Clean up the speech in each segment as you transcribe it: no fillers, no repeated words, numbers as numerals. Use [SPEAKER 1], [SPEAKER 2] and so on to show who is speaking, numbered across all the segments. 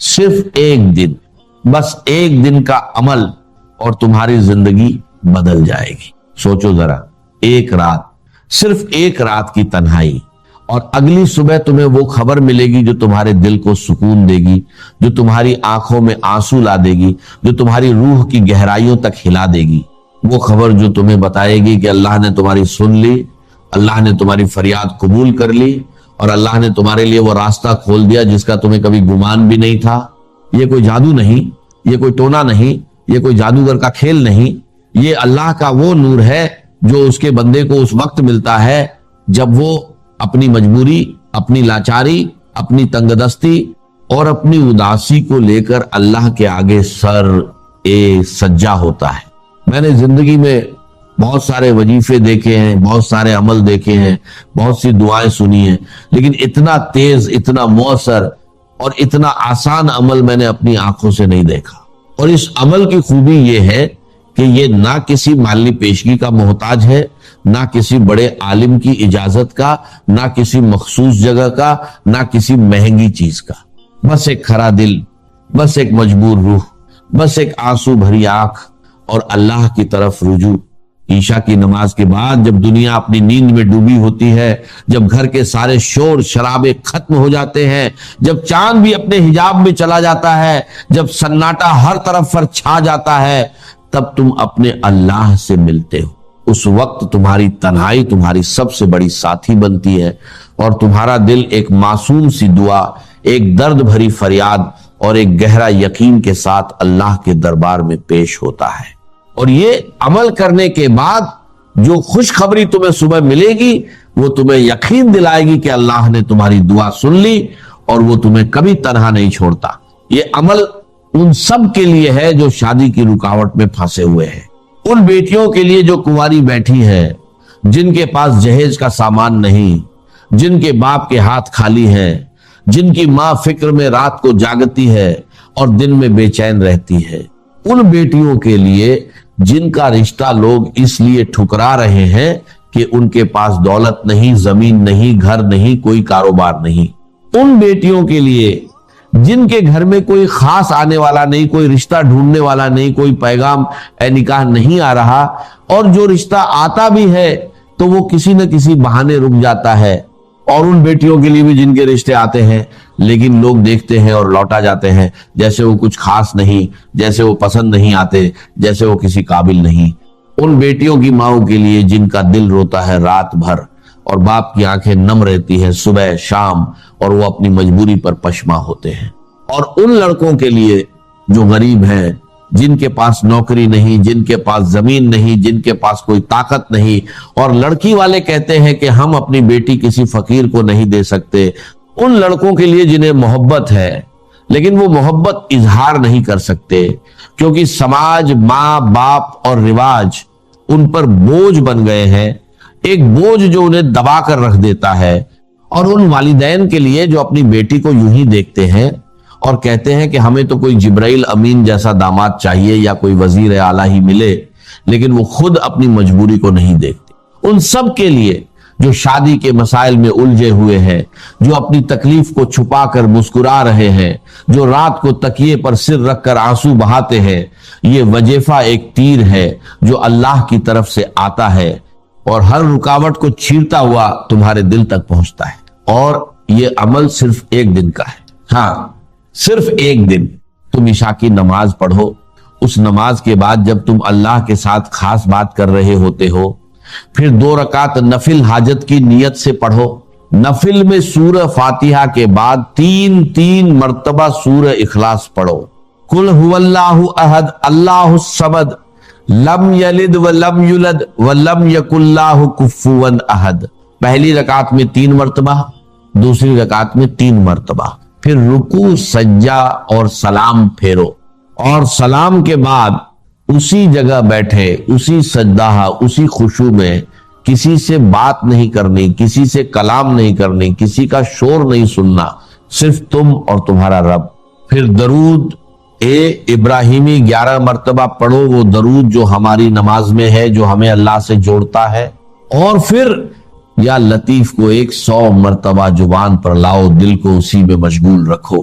[SPEAKER 1] صرف ایک دن، بس ایک دن کا عمل اور تمہاری زندگی بدل جائے گی۔ سوچو ذرا، ایک رات، صرف ایک رات کی تنہائی، اور اگلی صبح تمہیں وہ خبر ملے گی جو تمہارے دل کو سکون دے گی، جو تمہاری آنکھوں میں آنسو لا دے گی، جو تمہاری روح کی گہرائیوں تک ہلا دے گی۔ وہ خبر جو تمہیں بتائے گی کہ اللہ نے تمہاری سن لی، اللہ نے تمہاری فریاد قبول کر لی، اور اللہ نے تمہارے لیے وہ راستہ کھول دیا جس کا تمہیں کبھی گمان بھی نہیں تھا۔ یہ کوئی جادو نہیں، یہ کوئی ٹونا نہیں، یہ کوئی جادوگر کا کھیل نہیں، یہ اللہ کا وہ نور ہے جو اس کے بندے کو اس وقت ملتا ہے جب وہ اپنی مجبوری، اپنی لاچاری، اپنی تنگ دستی اور اپنی اداسی کو لے کر اللہ کے آگے سر سجا ہوتا ہے۔ میں نے زندگی میں بہت سارے وظیفے دیکھے ہیں، بہت سارے عمل دیکھے ہیں، بہت سی دعائیں سنی ہیں، لیکن اتنا تیز، اتنا مؤثر اور اتنا آسان عمل میں نے اپنی آنکھوں سے نہیں دیکھا۔ اور اس عمل کی خوبی یہ ہے کہ یہ نہ کسی مالی پیشگی کا محتاج ہے، نہ کسی بڑے عالم کی اجازت کا، نہ کسی مخصوص جگہ کا، نہ کسی مہنگی چیز کا۔ بس ایک کھرا دل، بس ایک مجبور روح، بس ایک آنسو بھری آنکھ اور اللہ کی طرف رجوع۔ عشاء کی نماز کے بعد جب دنیا اپنی نیند میں ڈوبی ہوتی ہے، جب گھر کے سارے شور شرابے ختم ہو جاتے ہیں، جب چاند بھی اپنے حجاب میں چلا جاتا ہے، جب سناٹا ہر طرف پر چھا جاتا ہے، تب تم اپنے اللہ سے ملتے ہو۔ اس وقت تمہاری تنہائی تمہاری سب سے بڑی ساتھی بنتی ہے، اور تمہارا دل ایک معصوم سی دعا، ایک درد بھری فریاد اور ایک گہرا یقین کے ساتھ اللہ کے دربار میں پیش ہوتا ہے۔ اور یہ عمل کرنے کے بعد جو خوشخبری تمہیں صبح ملے گی وہ تمہیں یقین دلائے گی کہ اللہ نے تمہاری دعا سن لی اور وہ تمہیں کبھی تنہا نہیں چھوڑتا۔ یہ عمل ان سب کے لیے ہے جو شادی کی رکاوٹ میں پھنسے ہوئے ہیں، ان بیٹیوں کے لیے جو کنواری بیٹھی ہے، جن کے پاس جہیز کا سامان نہیں، جن کے باپ کے ہاتھ خالی ہیں، جن کی ماں فکر میں رات کو جاگتی ہے اور دن میں بے چین رہتی ہے، ان بیٹیوں کے لیے جن کا رشتہ لوگ اس لیے ٹھکرا رہے ہیں کہ ان کے پاس دولت نہیں، زمین نہیں، گھر نہیں، کوئی کاروبار نہیں، ان بیٹیوں کے لیے جن کے گھر میں کوئی خاص آنے والا نہیں، کوئی رشتہ ڈھونڈنے والا نہیں، کوئی پیغام اے نکاح نہیں آ رہا، اور جو رشتہ آتا بھی ہے تو وہ کسی نہ کسی بہانے رک جاتا ہے، اور ان بیٹیوں کے لیے بھی جن کے رشتے آتے ہیں لیکن لوگ دیکھتے ہیں اور لوٹا جاتے ہیں جیسے وہ کچھ خاص نہیں، جیسے وہ پسند نہیں آتے، جیسے وہ کسی قابل نہیں۔ ان بیٹیوں کی ماؤں کے لیے جن کا دل روتا ہے رات بھر اور باپ کی آنکھیں نم رہتی ہیں صبح شام، اور وہ اپنی مجبوری پر پشیماں ہوتے ہیں۔ اور ان لڑکوں کے لیے جو غریب ہیں، جن کے پاس نوکری نہیں، جن کے پاس زمین نہیں، جن کے پاس کوئی طاقت نہیں، اور لڑکی والے کہتے ہیں کہ ہم اپنی بیٹی کسی فقیر کو نہیں دے سکتے، ان لڑکوں کے لیے جنہیں محبت ہے لیکن وہ محبت اظہار نہیں کر سکتے کیونکہ سماج، ماں باپ اور رواج ان پر بوجھ بن گئے ہیں، ایک بوجھ جو انہیں دبا کر رکھ دیتا ہے۔ اور ان والدین کے لیے جو اپنی بیٹی کو یوں ہی دیکھتے ہیں اور کہتے ہیں کہ ہمیں تو کوئی جبرائیل امین جیسا داماد چاہیے یا کوئی وزیر اعلیٰ ہی ملے، لیکن وہ خود اپنی مجبوری کو نہیں دیکھتے۔ ان سب کے لیے جو شادی کے مسائل میں الجھے ہوئے ہیں، جو اپنی تکلیف کو چھپا کر مسکرا رہے ہیں، جو رات کو تکیے پر سر رکھ کر آنسو بہاتے ہیں، یہ وظیفہ ایک تیر ہے جو اللہ کی طرف سے آتا ہے اور ہر رکاوٹ کو چیرتا ہوا تمہارے دل تک پہنچتا ہے۔ اور یہ عمل صرف ایک دن کا ہے، ہاں صرف ایک دن۔ تم عشاء کی نماز پڑھو، اس نماز کے بعد جب تم اللہ کے ساتھ خاص بات کر رہے ہوتے ہو، پھر 2 رکعت نفل حاجت کی نیت سے پڑھو۔ نفل میں سورہ فاتحہ کے بعد 3 مرتبہ سورہ اخلاص پڑھو۔ قل هو اللہ احد اللہ الصمد لم یلد ولم یولد ولم یکن لہ کفوا احد۔ پہلی رکعت میں 3 مرتبہ، دوسری رکعت میں 3 مرتبہ، پھر رکوع، سجدہ اور سلام پھیرو، اور سلام کے بعد اسی جگہ بیٹھے، اسی سجدہ، اسی خشوع میں کسی سے بات نہیں کرنی، کسی سے کلام نہیں کرنی، کسی کا شور نہیں سننا، صرف تم اور تمہارا رب۔ پھر درود ابراہیمی 11 مرتبہ پڑھو، وہ درود جو ہماری نماز میں ہے، جو ہمیں اللہ سے جوڑتا ہے، اور پھر یا لطیف کو 100 مرتبہ زبان پر لاؤ، دل کو اسی میں مشغول رکھو،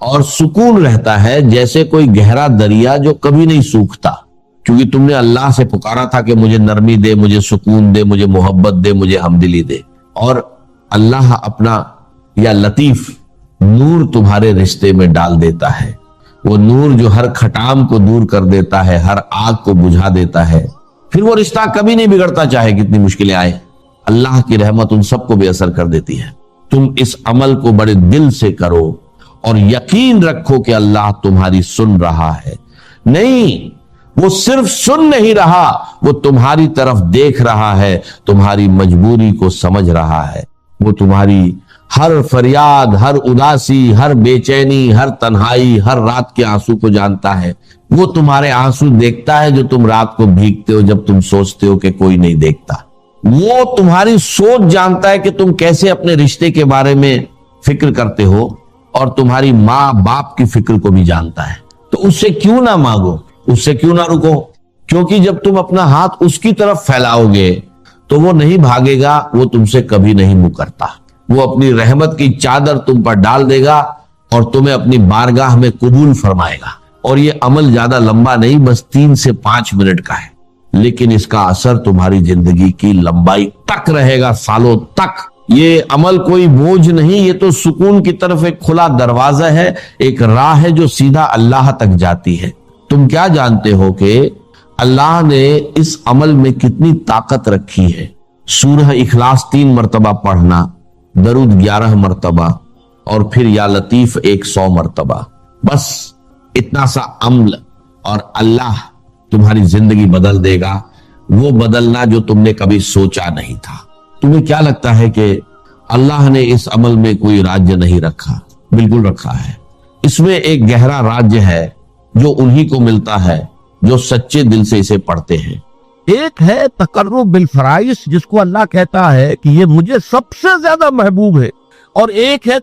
[SPEAKER 1] اور سکون رہتا ہے جیسے کوئی گہرا دریا جو کبھی نہیں سوکھتا، کیونکہ تم نے اللہ سے پکارا تھا کہ مجھے نرمی دے، مجھے سکون دے، مجھے محبت دے، مجھے ہمدلی دے، اور اللہ اپنا یا لطیف نور تمہارے رشتے میں ڈال دیتا ہے، وہ نور جو ہر کھٹام کو دور کر دیتا ہے، ہر آگ کو بجھا دیتا ہے، پھر وہ رشتہ کبھی نہیں بگڑتا چاہے کتنی مشکلیں آئے۔ اللہ کی رحمت ان سب کو بے اثر کر دیتی ہے۔ تم اس عمل کو بڑے دل سے کرو اور یقین رکھو کہ اللہ تمہاری سن رہا ہے۔ نہیں، وہ صرف سن نہیں رہا، وہ تمہاری طرف دیکھ رہا ہے، تمہاری مجبوری کو سمجھ رہا ہے، وہ تمہاری ہر فریاد، ہر اداسی، ہر بے چینی، ہر تنہائی، ہر رات کے آنسو کو جانتا ہے، وہ تمہارے آنسو دیکھتا ہے جو تم رات کو بھیگتے ہو جب تم سوچتے ہو کہ کوئی نہیں دیکھتا، وہ تمہاری سوچ جانتا ہے کہ تم کیسے اپنے رشتے کے بارے میں فکر کرتے ہو، اور تمہاری ماں باپ کی فکر کو بھی جانتا ہے۔ تو اس سے کیوں نہ مانگو، اس سے کیوں نہ رکو، کیونکہ جب تم اپنا ہاتھ اس کی طرف پھیلاؤ گے تو وہ نہیں بھاگے گا، وہ تم سے کبھی نہیں مکرتا، وہ اپنی رحمت کی چادر تم پر ڈال دے گا اور تمہیں اپنی بارگاہ میں قبول فرمائے گا۔ اور یہ عمل زیادہ لمبا نہیں، بس 3 سے 5 منٹ کا ہے، لیکن اس کا اثر تمہاری زندگی کی لمبائی تک رہے گا، سالوں تک۔ یہ عمل کوئی بوجھ نہیں، یہ تو سکون کی طرف ایک کھلا دروازہ ہے، ایک راہ ہے جو سیدھا اللہ تک جاتی ہے۔ تم کیا جانتے ہو کہ اللہ نے اس عمل میں کتنی طاقت رکھی ہے؟ سورہ اخلاص 3 مرتبہ پڑھنا، درود 11 مرتبہ، اور پھر یا لطیف 100 مرتبہ، بس اتنا سا عمل اور اللہ تمہاری زندگی بدل دے گا، وہ بدلنا جو تم نے کبھی سوچا نہیں تھا۔ تمہیں کیا لگتا ہے کہ اللہ نے اس عمل میں کوئی راج نہیں رکھا؟ بالکل رکھا ہے۔ اس میں ایک گہرا راج ہے جو انہی کو ملتا ہے جو سچے دل سے اسے پڑھتے ہیں۔
[SPEAKER 2] ایک ہے تقرب بالفرائض، جس کو اللہ کہتا ہے کہ یہ مجھے سب سے زیادہ محبوب ہے، اور ایک ہے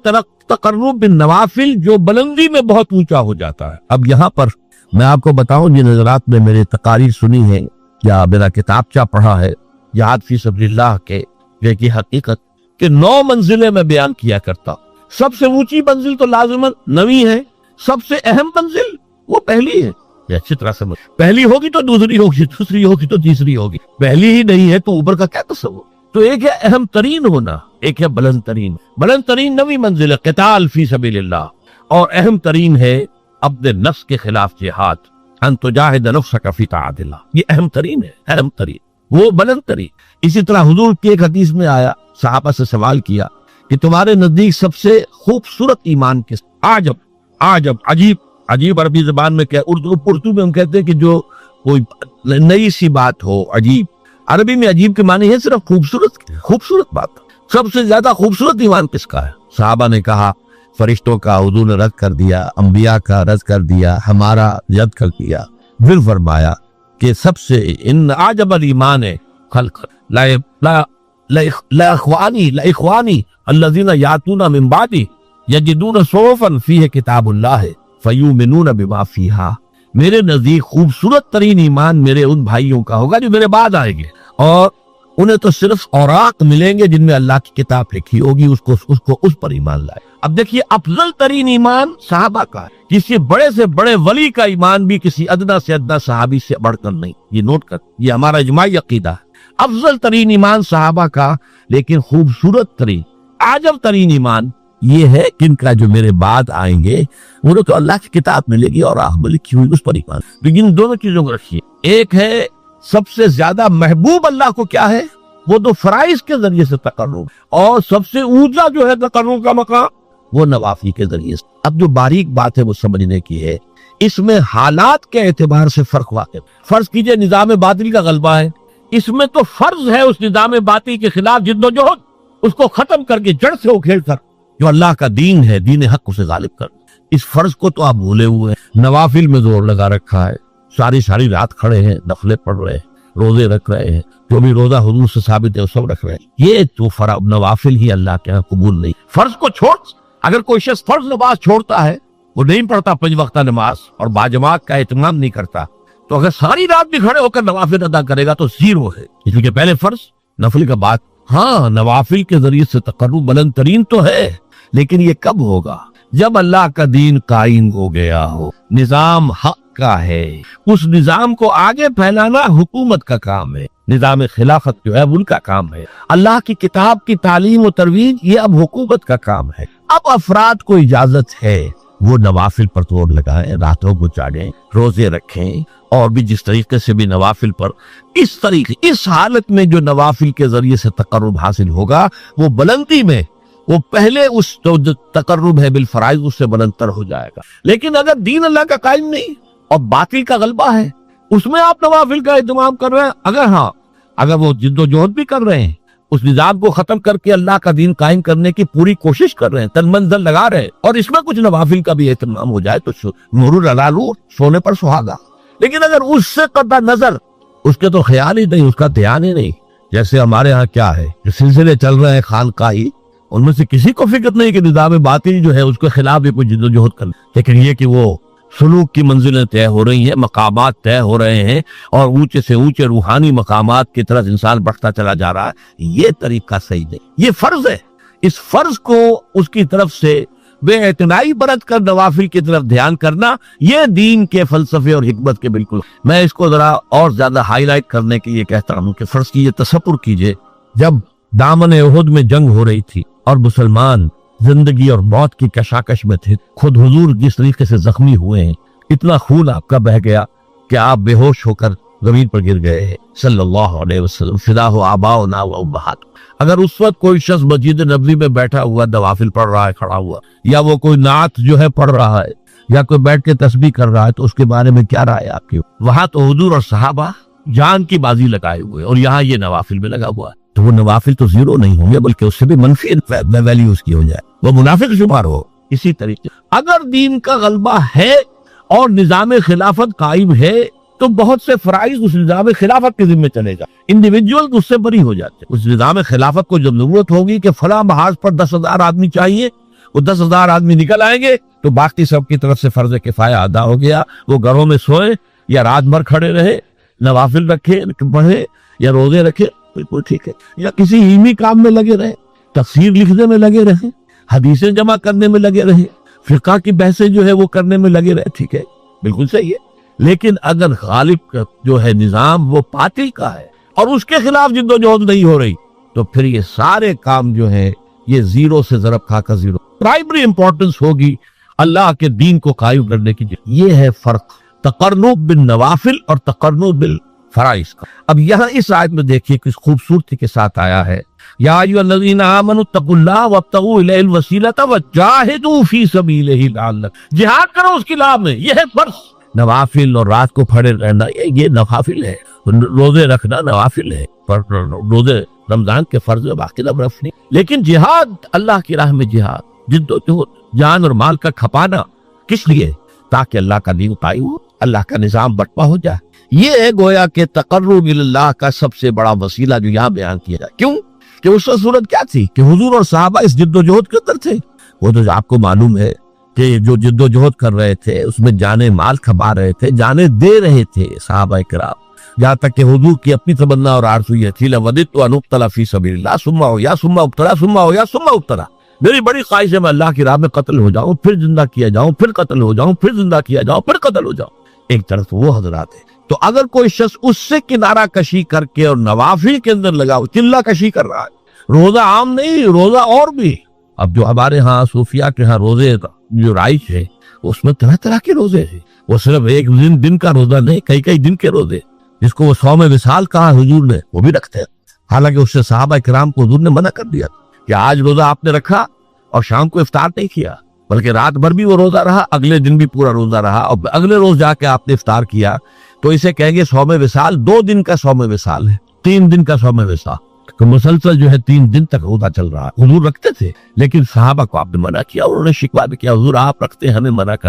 [SPEAKER 2] تقرب بالنوافل، جو بلندی میں بہت اونچا ہو جاتا ہے۔ اب یہاں پر میں آپ کو بتاؤں، جن حضرات نے میرے تقاریر سنی ہے یا میرا کتابچہ پڑھا ہے جہاد فی سبیل اللہ کے، کی حقیقت کہ 9 منزلیں میں بیان کیا کرتا ہوں۔ سب سے اونچی منزل تو لازماً 9ویں ہے، سب سے اہم منزل وہ پہلی ہے۔ یہ اچھی طرح سمجھ، پہلی ہوگی تو دوسری ہوگی، دوسری ہوگی تو تیسری ہوگی، پہلی ہی نہیں ہے تو اوپر کا کیا تصور؟ تو ایک ہے اہم ترین ہونا، ایک ہے بلند ترین۔ بلند ترین 9ویں منزل ہے قتال فی سبیل اللہ، اور اہم ترین ہے اپنے نفس کے خلاف جہاد، ان تجاہد نفسک فی طاعت اللہ، یہ اہم ترین ہے، اہم ترین، وہ بلند ترین۔ اسی طرح حضور کی ایک حدیث میں آیا، صحابہ سے سوال کیا کہ تمہارے نزدیک سب سے خوبصورت ایمان کس؟ عجب، عجیب عربی زبان میں کیا، اردو میں ہم کہتے ہیں کہ جو کوئی نئی سی بات ہو، عجیب۔ عربی میں عجیب کے معنی ہے صرف خوبصورت بات۔ سب سے زیادہ خوبصورت ایمان کس کا ہے؟ صحابہ نے کہا فرشتوں کا حضور نے رد کر دیا، انبیاء کا رد کر دیا، ہمارا رد کر دیا۔ پھر فرمایا کہ سب سے ان عجب الایمان خلق لا اخوانی الذین یاتون من بعدی یجدون صحفا فیہ کتاب اللہ فیؤمنون بما فیہا۔ میرے نزدیک خوبصورت ترین ایمان میرے ان بھائیوں کا ہوگا جو میرے بعد آئیں گے، اور انہیں تو صرف اوراق ملیں گے جن میں اللہ کی کتاب لکھی ہوگی، اس پر ایمان لائے۔ اب دیکھیے، افضل ترین ایمان صحابہ کا ہے، کسی بڑے سے بڑے ولی کا ایمان بھی کسی ادنا سے ادنا صحابی سے بڑھ کر نہیں۔ یہ نوٹ کر، یہ ہمارا اجماعی عقیدہ ہے۔ افضل ترین ایمان صحابہ کا، لیکن خوبصورت ترین، عجب ترین ایمان یہ ہے کہ ان کا جو میرے بعد آئیں گے انہوں تو اللہ کی کتاب ملے گی اور راہ لکھی ہوئی، اس پر ایمان۔ لیکن دونوں چیزوں کو رکھیے، ایک ہے سب سے زیادہ محبوب اللہ کو کیا ہے، وہ تو فرائض کے ذریعے سے تقرب، اور سب سے اونچا جو ہے تقرب کا مقام وہ نوافل کے ذریعے سے۔ اب جو باریک بات ہے وہ سمجھنے کی ہے، اس میں حالات کے اعتبار سے فرق واقع۔ فرض کیجئے نظام باطل کا غلبہ ہے، اس میں تو فرض ہے اس نظام باطل کے خلاف جد و جہد، اس کو ختم کر کے جڑ سے اکھیڑ کر جو اللہ کا دین ہے، دین حق، اسے غالب کر۔ اس فرض کو تو آپ بھولے ہوئے ہیں، نوافل میں زور لگا رکھا ہے، ساری رات کھڑے ہیں، نفلیں پڑھ رہے ہیں، روزے رکھ رہے ہیں، جو بھی روزہ حضور سے ثابت ہے وہ سب رکھ رہے ہیں۔ یہ تو نوافل ہی اللہ کے ہاں قبول نہیں۔ فرض کو چھوڑ، اگر کوئی شخص فرض نماز چھوڑتا ہے، وہ نہیں پڑھتا 5 وقتہ نماز اور باجماعت کا اہتمام نہیں کرتا، تو اگر ساری رات بھی کھڑے ہو کر نوافل ادا کرے گا تو زیرو ہے، کیونکہ پہلے فرض نفل کا بات۔ ہاں، نوافل کے ذریعے سے تقرب بلند ترین تو ہے، لیکن یہ کب ہوگا؟ جب اللہ کا دین قائم ہو گیا ہو، نظام حق کا ہے، اس نظام کو آگے پھیلانا حکومت کا کام ہے، نظام خلافت جو ہے ان کا کام ہے، اللہ کی کتاب کی تعلیم و ترویج یہ اب حکومت کا کام ہے۔ اب افراد کو اجازت ہے وہ نوافل پر توڑ لگائیں، راتوں کو جاگیں، روزے رکھیں، اور بھی جس طریقے سے بھی نوافل پر اس طریقے اس حالت میں جو نوافل کے ذریعے سے تقرب حاصل ہوگا وہ بلندی میں وہ پہلے اس جو تقرب ہے بالفرائض اس سے بلندتر ہو جائے گا۔ لیکن اگر دین اللہ کا قائم نہیں اور باطل کا غلبہ ہے، اس میں آپ نوافل کا اہتمام کر رہے ہیں، اگر وہ جد و جہد بھی کر رہے ہیں، اس نظام کو ختم کر کے اللہ کا دین قائم کرنے کی پوری کوشش کر رہے ہیں، تن من دل لگا رہے ہیں، اور اس میں کچھ نوافل کا بھی اہتمام ہو جائے تو نور علی نور، سونے پر سہاگا۔ لیکن اگر اس سے قطع نظر، اس کے تو خیال ہی نہیں، اس کا دھیان ہی نہیں، جیسے ہمارے ہاں کیا ہے جو سلسلے چل رہے ہیں خانقاہی، ان میں سے کسی کو فکر نہیں کہ نظام باطل جو ہے اس کے خلاف بھی کوئی جد و جہد کرنا، لیکن یہ کہ وہ سلوک کی منزلیں طے ہو رہی ہیں، مقامات طے ہو رہے ہیں، اور اونچے سے اونچے روحانی مقامات کی طرف انسان بڑھتا چلا جا رہا ہے، یہ طریقہ صحیح نہیں، یہ فرض ہے۔ اس فرض کو اس کی طرف سے بے اعتنائی برت کر نوافل کی طرف دھیان کرنا، یہ دین کے فلسفے اور حکمت کے بالکل۔ میں اس کو ذرا اور زیادہ ہائی لائٹ کرنے کے لیے کہتا ہوں کہ فرض کیجئے، تصور کیجئے، جب دامن احد میں جنگ ہو رہی تھی اور مسلمان زندگی اور موت کی کشاکش میں تھے، خود حضور جس طریقے سے زخمی ہوئے ہیں، اتنا خون آپ کا بہ گیا کہ آپ بے ہوش ہو کر زمین پر گر گئے ہیں، صلی اللہ علیہ وسلم، فدا ہو آباؤنا و امہات۔ اگر اس وقت کوئی شخص مسجد نبوی میں بیٹھا ہوا نوافل پڑھ رہا ہے کھڑا ہوا، یا وہ کوئی نعت جو ہے پڑھ رہا ہے، یا کوئی بیٹھ کے تسبیح کر رہا ہے، تو اس کے بارے میں کیا رائے آپ کی؟ وہاں تو حضور اور صحابہ جان کی بازی لگائے ہوئے، اور یہاں یہ نوافل میں لگا ہوا ہے، تو وہ نوافل تو زیرو نہیں ہوں گے، بلکہ اس سے بھی منفی ویلیو اس کی ہو جائے، وہ منافق شمار ہو۔ اسی طریقے اگر دین کا غلبہ ہے اور نظام خلافت قائم ہے تو بہت سے فرائض اس نظام خلافت کے ذمہ چلے گا، انڈیویجول اس سے بری ہو جاتے ہیں۔ اس نظام خلافت کو جب ضرورت ہوگی کہ فلاں محاذ پر 10,000 آدمی چاہیے، وہ 10,000 آدمی نکل آئیں گے تو باقی سب کی طرف سے فرض کفایہ ادا ہو گیا، وہ گھروں میں سوئے یا رات بھر کھڑے رہے، نوافل رکھے پڑھے یا روزے رکھے، بالکل ٹھیک ہے، یا کسی علمی کام میں لگے رہے، تفسیر لکھنے میں لگے رہے، حدیثیں جمع کرنے میں لگے رہے، فقہ کی بحثیں جو ہے وہ کرنے میں لگے رہے، ٹھیک ہے، بالکل صحیح ہے۔ لیکن اگر غالب جو ہے نظام وہ باطل کا ہے اور اس کے خلاف جد و جہد نہیں ہو رہی، تو پھر یہ سارے کام جو ہیں یہ زیرو سے ضرب کھا کر زیرو۔ پرائمری امپورٹنس ہوگی اللہ کے دین کو قائم کرنے کی۔ یہ ہے فرق تقرب بالنوافل اور تقرب بالفرائض کا۔ اب یہاں اس آیت میں دیکھیے کس خوبصورتی کے ساتھ آیا ہے، یا ایھا الذین آمنوا اتقوا اللہ وابتغوا الیہ الوسیلۃ وجاہدوا فی سبیلہ لعلکم، جہاد کرو اس کی راہ میں، یہ ہے فرض۔ نوافل اور رات کو کھڑے رہنا یہ نوافل ہے، روزے رکھنا نوافل ہے، پر روزے رمضان کے فرض میں باقی رف نہیں۔ لیکن جہاد، اللہ کی راہ میں جہاد، جد و جہد، جان اور مال کا کھپانا، کس لیے؟ تاکہ اللہ کا دین قائم ہو، اللہ کا نظام برپا ہو جائے۔ یہ ہے گویا کہ تقرب اللہ کا سب سے بڑا وسیلہ جو یہاں بیان کیا جائے۔ کیوں کہ اس وقت صورت کیا تھی کہ حضور اور صحابہ اس جد و جہد کے اندر تھے۔ وہ تو آپ کو معلوم ہے کہ جو جد و جہد کر رہے تھے اس میں جانے مال کھپا رہے تھے، جانے دے رہے تھے صحابہ کرام، جہاں تک کہ حضور کی اپنی تمنا اور آرزو یہ تھی لَوَدِدْتُ أَنْ أُقْتَلَ فِي سَبِيلِ اللَّهِ ثُمَّ أُحْيَا ثُمَّ أُقْتَلَ ثُمَّ أُحْيَا ثُمَّ أُقْتَلَ، میری بڑی خواہش ہے میں اللہ کی راہ میں قتل ہو جاؤں، پھر زندہ کیا جاؤں، پھر قتل ہو جاؤں، پھر زندہ کیا جاؤں، پھر قتل ہو جاؤں۔ ایک طرف وہ حضرات ہے، تو اگر کوئی شخص اس سے کنارہ کشی کر کے اور نوافل کے اندر لگا ہو، چلہ کشی کر رہا ہے، روزہ عام نہیں، روزہ اور بھی۔ اب جو ہمارے ہاں صوفیہ کے ہاں روزے جو رائج ہے اس میں طرح طرح کے روزے ہیں، وہ صرف ایک دن کا روزہ نہیں، کئی کئی دن کے روزے، جس کو وہ صوم وصال کہا حضور نے، وہ بھی رکھتے ہیں۔ حالانکہ اس سے صحابہ کرام کو حضور نے منع کر دیا کہ آج روزہ آپ نے رکھا اور شام کو افطار نہیں کیا، بلکہ رات بھر بھی وہ روزہ رہا، اگلے دن بھی پورا روزہ رہا، اور اگلے روز جا کے آپ نے افطار کیا، تو اسے کہیں گے صوم وصال۔ 2 دن کا صوم وصال ہے، 3 دن کا صوم وصال، کہ مسلسل جو ہے 3 دن تک روزہ چل رہا ہے۔ حضور رکھتے تھے، لیکن صحابہ کو آپ نے منع کیا، انہوں نے شکوہ بھی کیا، حضور آپ رکھتے ہیں، ہمیں منع کر